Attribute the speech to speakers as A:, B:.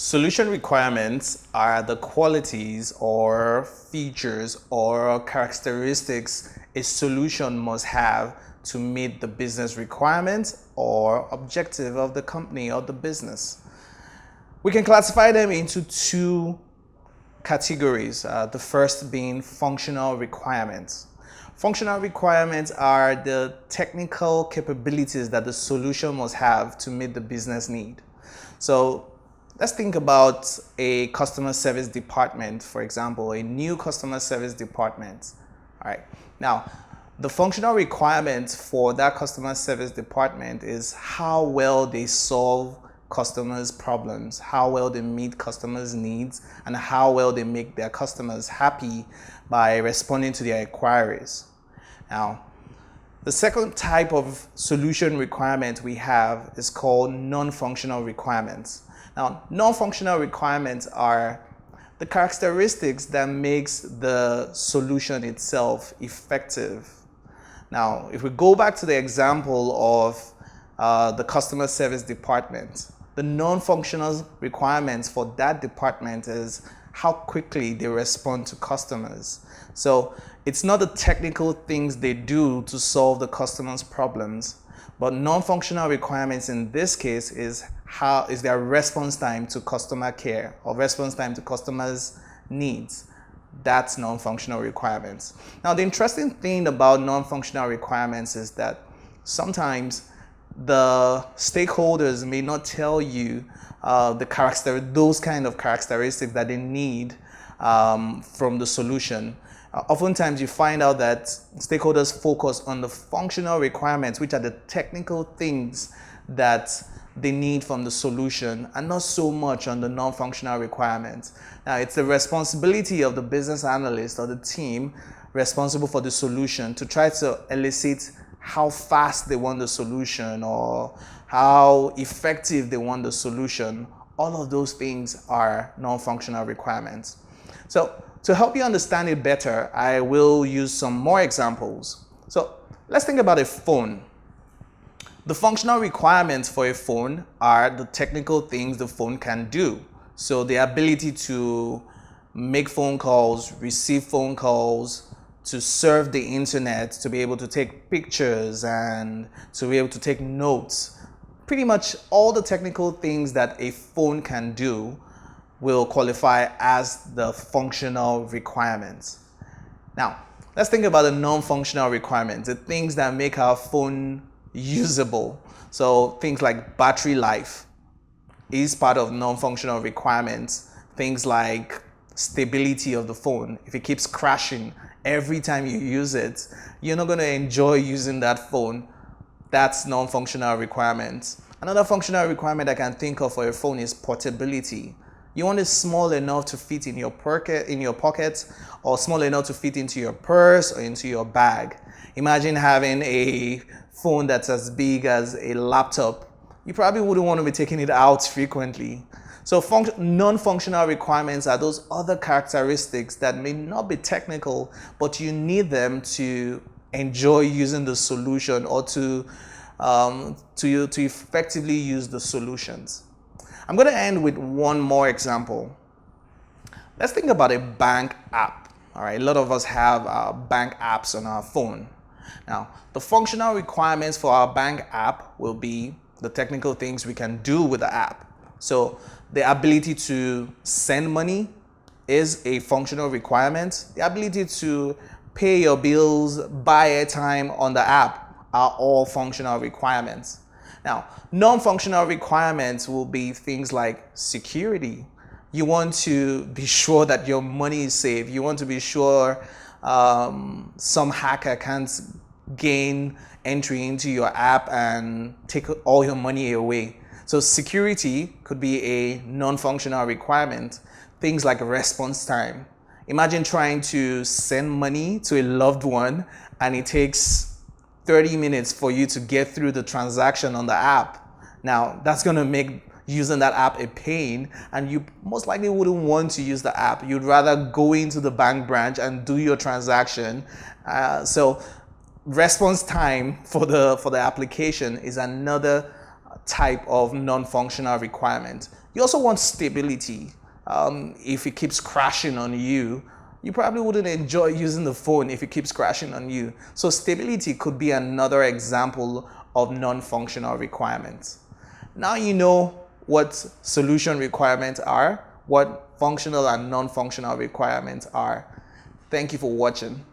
A: Solution requirements are the qualities or features or characteristics a solution must have to meet the business requirements or objective of the company or the business. We can classify them into two categories, the first being functional requirements. Functional requirements are the technical capabilities that the solution must have to meet the business need. So let's think about a customer service department, for example, a new customer service department. All right. Now, the functional requirement for that customer service department is how well they solve customers' problems, how well they meet customers' needs, and how well they make their customers happy by responding to their inquiries. Now, the second type of solution requirement we have is called non-functional requirements. Now, non-functional requirements are the characteristics that makes the solution itself effective. Now, if we go back to the example of the customer service department, the non-functional requirements for that department is how quickly they respond to customers. So it's not the technical things they do to solve the customer's problems, but non-functional requirements in this case is their response time to customer care or response time to customers' needs. That's non-functional requirements. Now, the interesting thing about non-functional requirements is that sometimes the stakeholders may not tell you those kind of characteristics that they need from the solution. Oftentimes you find out that stakeholders focus on the functional requirements, which are the technical things that they need from the solution, and not so much on the non-functional requirements. Now, it's the responsibility of the business analyst or the team responsible for the solution to try to elicit how fast they want the solution or how effective they want the solution. All of those things are non-functional requirements. So to help you understand it better, I will use some more examples. So let's think about a phone. The functional requirements for a phone are the technical things the phone can do. So the ability to make phone calls, receive phone calls, to surf the internet, to be able to take pictures and to be able to take notes. Pretty much all the technical things that a phone can do will qualify as the functional requirements. Now, let's think about the non-functional requirements, the things that make our phone usable. So things like battery life is part of non-functional requirements. Things like stability of the phone. If it keeps crashing every time you use it, you're not going to enjoy using that phone. That's non-functional requirements. Another functional requirement I can think of for a phone is portability. You want it small enough to fit in your pocket, or small enough to fit into your purse or into your bag. Imagine having a phone that's as big as a laptop. You probably wouldn't want to be taking it out frequently. So non-functional requirements are those other characteristics that may not be technical, but you need them to enjoy using the solution or to effectively use the solutions. I'm going to end with one more example. Let's think about a bank app. All right, a lot of us have bank apps on our phone. Now, the functional requirements for our bank app will be the technical things we can do with the app. So the ability to send money is a functional requirement. The ability to pay your bills, buy airtime on the app are all functional requirements. Now, non-functional requirements will be things like security. You want to be sure that your money is safe. You want to be sure some hacker can't gain entry into your app and take all your money away. So security could be a non-functional requirement. Things like response time. Imagine trying to send money to a loved one and it takes 30 minutes for you to get through the transaction on the app. Now, that's going to make using that app a pain, and you most likely wouldn't want to use the app. You'd rather go into the bank branch and do your transaction. So response time for the application is another type of non-functional requirement. You also want stability. If it keeps crashing on you, you probably wouldn't enjoy using the phone if it keeps crashing on you. So stability could be another example of non-functional requirements. Now you know what solution requirements are, what functional and non-functional requirements are. Thank you for watching.